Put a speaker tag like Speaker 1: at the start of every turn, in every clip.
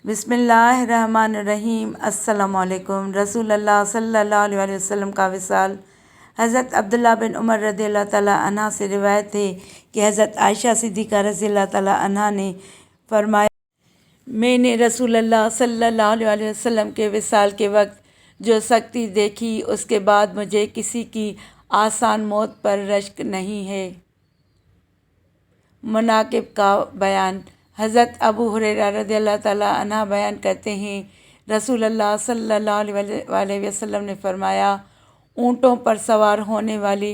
Speaker 1: بسم اللہ الرحمن الرحیم۔ السلام علیکم۔ رسول اللہ صلی اللہ علیہ وسلم کا وصال۔ حضرت عبداللہ بن عمر رضی اللہ تعالیٰ عنہ سے روایت ہے کہ حضرت عائشہ صدیقہ رضی اللہ تعالیٰ عنہ نے فرمایا، میں نے رسول اللہ صلی اللہ علیہ وسلم کے وصال کے وقت جو سختی دیکھی، اس کے بعد مجھے کسی کی آسان موت پر رشک نہیں ہے۔ مناقب کا بیان۔ حضرت ابو ہریرہ رضی اللہ تعالیٰ عنہ بیان کرتے ہیں، رسول اللہ صلی اللہ علیہ وسلم نے فرمایا، اونٹوں پر سوار ہونے والی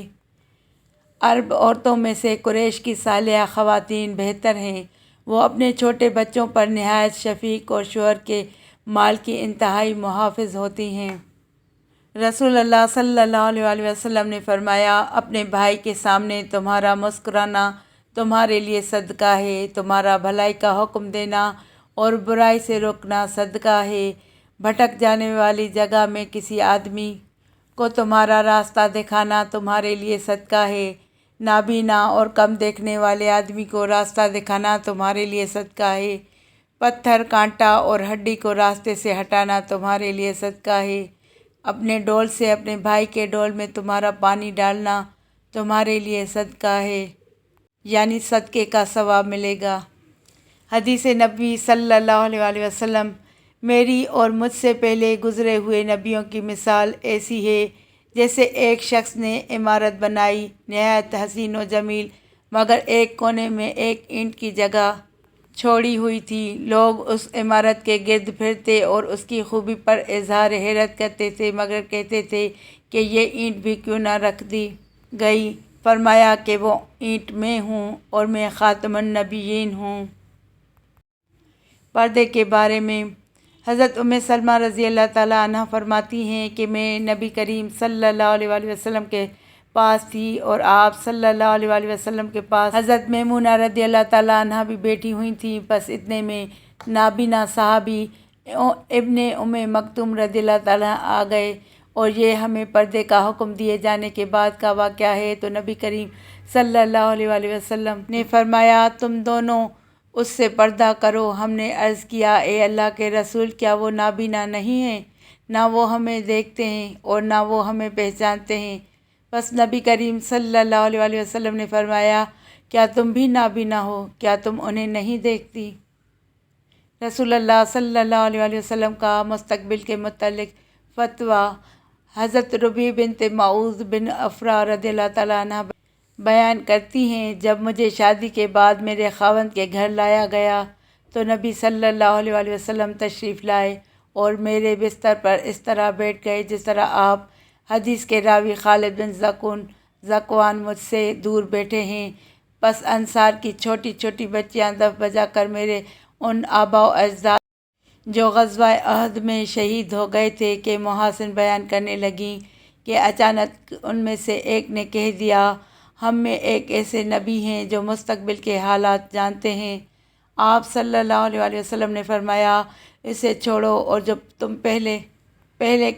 Speaker 1: عرب عورتوں میں سے قریش کی صالحہ خواتین بہتر ہیں۔ وہ اپنے چھوٹے بچوں پر نہایت شفیق اور شوہر کے مال کی انتہائی محافظ ہوتی ہیں۔ رسول اللہ صلی اللہ علیہ وسلم نے فرمایا، اپنے بھائی کے سامنے تمہارا مسکرانا تمہارے لیے صدقہ ہے، تمہارا بھلائی کا حکم دینا اور برائی سے روکنا صدقہ ہے، بھٹک جانے والی جگہ میں کسی آدمی کو تمہارا راستہ دکھانا تمہارے لیے صدقہ ہے، نابینا اور کم دیکھنے والے آدمی کو راستہ دکھانا تمہارے لیے صدقہ ہے، پتھر، کانٹا اور ہڈی کو راستے سے ہٹانا تمہارے لیے صدقہ ہے، اپنے ڈول سے اپنے بھائی کے ڈول میں تمہارا پانی ڈالنا تمہارے لیے صدقہ ہے، یعنی صدقے کا ثواب ملے گا۔ حدیث نبوی صلی اللہ علیہ وسلم۔ میری اور مجھ سے پہلے گزرے ہوئے نبیوں کی مثال ایسی ہے جیسے ایک شخص نے عمارت بنائی، نہایت حسین و جمیل، مگر ایک کونے میں ایک اینٹ کی جگہ چھوڑی ہوئی تھی۔ لوگ اس عمارت کے گرد پھرتے اور اس کی خوبی پر اظہار حیرت کرتے تھے، مگر کہتے تھے کہ یہ اینٹ بھی کیوں نہ رکھ دی گئی۔ فرمایا کہ وہ اینٹ میں ہوں اور میں خاتم النبیین ہوں۔ پردے کے بارے میں حضرت ام سلمہ رضی اللہ تعالیٰ عنہ فرماتی ہیں کہ میں نبی کریم صلی اللہ علیہ وسلم کے پاس تھی اور آپ صلی اللہ علیہ وسلم کے پاس حضرت میمونہ رضی اللہ تعالیٰ عنہ بھی بیٹھی ہوئی تھیں۔ بس اتنے میں نابینا صحابی ابن ام مکتوم رضی اللہ تعالیٰ آ گئے، اور یہ ہمیں پردے کا حکم دیے جانے کے بعد کا واقعہ ہے۔ تو نبی کریم صلی اللہ علیہ وسلم نے فرمایا، تم دونوں اس سے پردہ کرو۔ ہم نے عرض کیا، اے اللہ کے رسول، کیا وہ نابینا نہیں ہیں؟ نہ وہ ہمیں دیکھتے ہیں اور نہ وہ ہمیں پہچانتے ہیں۔ بس نبی کریم صلی اللہ علیہ وسلم نے فرمایا، کیا تم بھی نابینا ہو؟ کیا تم انہیں نہیں دیکھتی؟ رسول اللہ صلی اللہ علیہ وسلم کا مستقبل کے متعلق فتویٰ۔ حضرت ربیع بنت معوذ بن افرا رضی اللہ تعالیٰ عنہ بیان کرتی ہیں، جب مجھے شادی کے بعد میرے خاوند کے گھر لایا گیا تو نبی صلی اللہ علیہ وسلم تشریف لائے اور میرے بستر پر اس طرح بیٹھ گئے جس طرح آپ حدیث کے راوی خالد بن ذکوان مجھ سے دور بیٹھے ہیں۔ پس انصار کی چھوٹی چھوٹی بچیاں دف بجا کر میرے ان آباء و اجداد جو غزوہ احد میں شہید ہو گئے تھے کے محاسن بیان کرنے لگیں کہ اچانک ان میں سے ایک نے کہہ دیا، ہم میں ایک ایسے نبی ہیں جو مستقبل کے حالات جانتے ہیں۔ آپ صلی اللہ علیہ وسلم نے فرمایا، اسے چھوڑو اور جو تم پہلے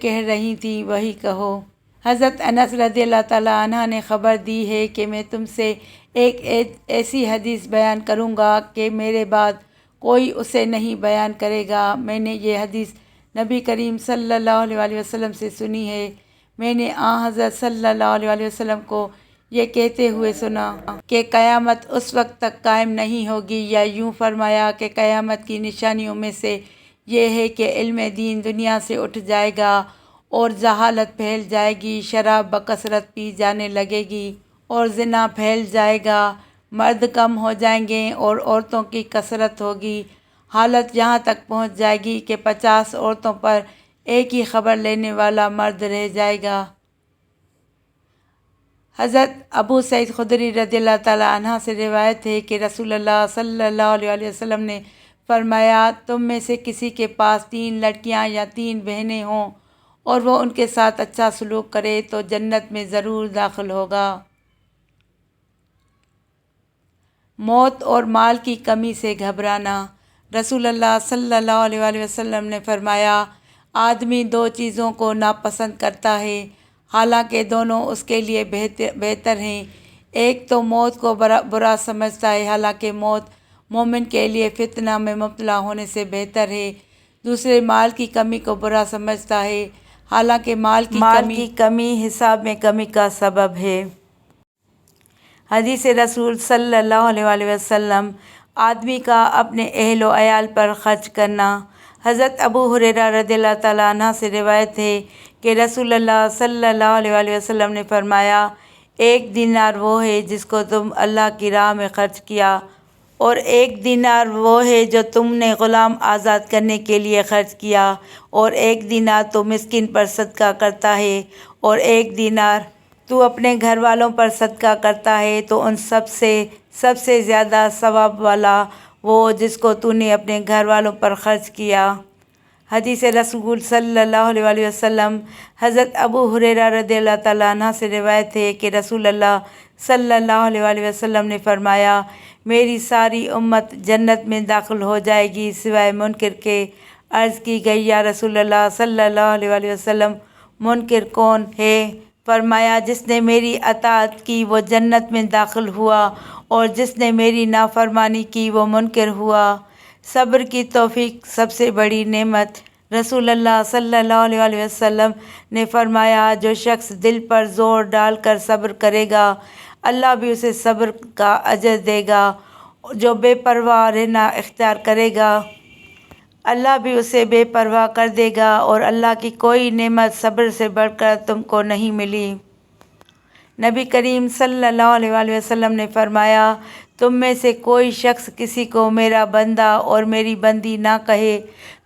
Speaker 1: کہہ رہی تھی وہی کہو۔ حضرت انس رضی اللہ تعالیٰ عنہ نے خبر دی ہے کہ میں تم سے ایک ایسی حدیث بیان کروں گا کہ میرے بعد کوئی اسے نہیں بیان کرے گا۔ میں نے یہ حدیث نبی کریم صلی اللہ علیہ وسلم سے سنی ہے۔ میں نے حضرت صلی اللہ علیہ وسلم کو یہ کہتے ہوئے سنا کہ قیامت اس وقت تک قائم نہیں ہوگی، یا یوں فرمایا کہ قیامت کی نشانیوں میں سے یہ ہے کہ علم دین دنیا سے اٹھ جائے گا اور جہالت پھیل جائے گی، شراب بکثرت پی جانے لگے گی اور زنا پھیل جائے گا، مرد کم ہو جائیں گے اور عورتوں کی کثرت ہوگی، حالت یہاں تک پہنچ جائے گی کہ 50 عورتوں پر ایک ہی خبر لینے والا مرد رہ جائے گا۔ حضرت ابو سعید خدری رضی اللہ تعالیٰ عنہ سے روایت ہے کہ رسول اللہ صلی اللہ علیہ وسلم نے فرمایا، تم میں سے کسی کے پاس 3 لڑکیاں یا 3 بہنیں ہوں اور وہ ان کے ساتھ اچھا سلوک کرے تو جنت میں ضرور داخل ہوگا۔ موت اور مال کی کمی سے گھبرانا۔ رسول اللہ صلی اللہ علیہ وسلم نے فرمایا، آدمی 2 چیزوں کو ناپسند کرتا ہے، حالانکہ دونوں اس کے لیے بہتر ہیں۔ ایک تو موت کو برا سمجھتا ہے، حالانکہ موت مومن کے لیے فتنہ میں مبتلا ہونے سے بہتر ہے۔ دوسرے مال کی کمی کو برا سمجھتا ہے، حالانکہ مال کی کمی حساب میں کمی کا سبب ہے۔ حدیث رسول صلی اللہ علیہ وآلہ وسلم، آدمی کا اپنے اہل و عیال پر خرچ کرنا۔ حضرت ابو ہریرہ رضی اللہ تعالیٰ عنہ سے روایت ہے کہ رسول اللہ صلی اللہ علیہ وآلہ وسلم نے فرمایا، ایک دینار وہ ہے جس کو تم اللہ کی راہ میں خرچ کیا، اور ایک دینار وہ ہے جو تم نے غلام آزاد کرنے کے لیے خرچ کیا، اور ایک دینار تو مسکین پر صدقہ کرتا ہے، اور ایک دینار تو اپنے گھر والوں پر صدقہ کرتا ہے، تو ان سب سے زیادہ ثواب والا وہ جس کو تو نے اپنے گھر والوں پر خرچ کیا۔ حدیث رسول صلی اللہ علیہ وآلہ وسلم، حضرت ابو ہریرہ رضی اللہ تعالیٰ عنہ سے روایت ہے کہ رسول اللہ صلی اللہ علیہ وآلہ وسلم نے فرمایا، میری ساری امت جنت میں داخل ہو جائے گی سوائے منکر کے۔ عرض کی گئی، یا رسول اللہ صلی اللہ علیہ وآلہ وسلم، منکر کون ہے؟ فرمایا، جس نے میری اطاعت کی وہ جنت میں داخل ہوا، اور جس نے میری نافرمانی کی وہ منکر ہوا۔ صبر کی توفیق سب سے بڑی نعمت۔ رسول اللہ صلی اللہ علیہ وآلہ وسلم نے فرمایا، جو شخص دل پر زور ڈال کر صبر کرے گا، اللہ بھی اسے صبر کا اجر دے گا۔ جو بے پرواہ رہنا اختیار کرے گا، اللہ بھی اسے بے پرواہ کر دے گا، اور اللہ کی کوئی نعمت صبر سے بڑھ کر تم کو نہیں ملی۔ نبی کریم صلی اللہ علیہ وآلہ وسلم نے فرمایا، تم میں سے کوئی شخص کسی کو میرا بندہ اور میری بندی نہ کہے۔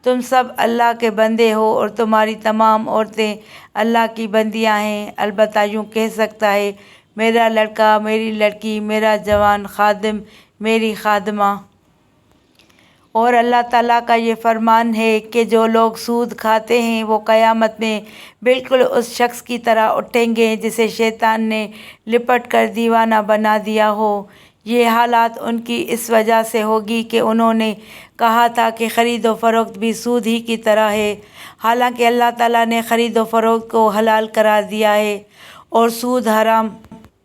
Speaker 1: تم سب اللہ کے بندے ہو، اور تمہاری تمام عورتیں اللہ کی بندیاں ہیں۔ البتہ یوں کہہ سکتا ہے، میرا لڑکا، میری لڑکی، میرا جوان خادم، میری خادمہ۔ اور اللہ تعالیٰ کا یہ فرمان ہے کہ جو لوگ سود کھاتے ہیں وہ قیامت میں بالکل اس شخص کی طرح اٹھیں گے جسے شیطان نے لپٹ کر دیوانہ بنا دیا ہو۔ یہ حالت ان کی اس وجہ سے ہوگی کہ انہوں نے کہا تھا کہ خرید و فروخت بھی سود ہی کی طرح ہے، حالانکہ اللہ تعالیٰ نے خرید و فروخت کو حلال قرار دیا ہے اور سود حرام۔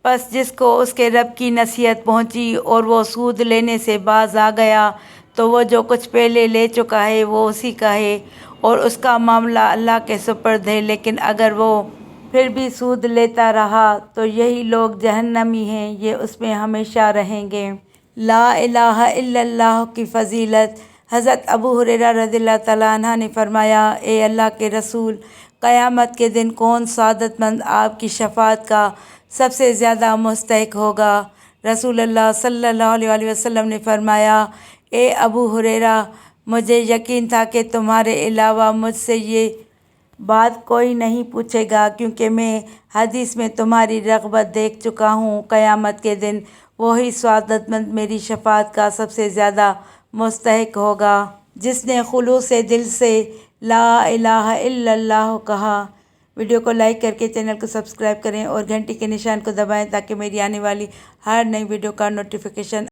Speaker 1: پس جس کو اس کے رب کی نصیحت پہنچی اور وہ سود لینے سے باز آ گیا، تو وہ جو کچھ پہلے لے چکا ہے وہ اسی کا ہے، اور اس کا معاملہ اللہ کے سپرد ہے۔ لیکن اگر وہ پھر بھی سود لیتا رہا تو یہی لوگ جہنمی ہیں، یہ اس میں ہمیشہ رہیں گے۔ لا الہ الا اللہ کی فضیلت۔ حضرت ابو ہریرہ رضی اللہ تعالیٰ عنہ نے فرمایا، اے اللہ کے رسول، قیامت کے دن کون سعادت مند آپ کی شفاعت کا سب سے زیادہ مستحق ہوگا؟ رسول اللہ صلی اللہ علیہ وآلہ وسلم نے فرمایا، اے ابو ہریرہ، مجھے یقین تھا کہ تمہارے علاوہ مجھ سے یہ بات کوئی نہیں پوچھے گا، کیونکہ میں حدیث میں تمہاری رغبت دیکھ چکا ہوں۔ قیامت کے دن وہی سعادت مند میری شفاعت کا سب سے زیادہ مستحق ہوگا جس نے خلوص دل سے لا الہ الا اللہ کہا۔ ویڈیو کو لائک کر کے چینل کو سبسکرائب کریں اور گھنٹی کے نشان کو دبائیں تاکہ میری آنے والی ہر نئی ویڈیو کا نوٹیفیکیشن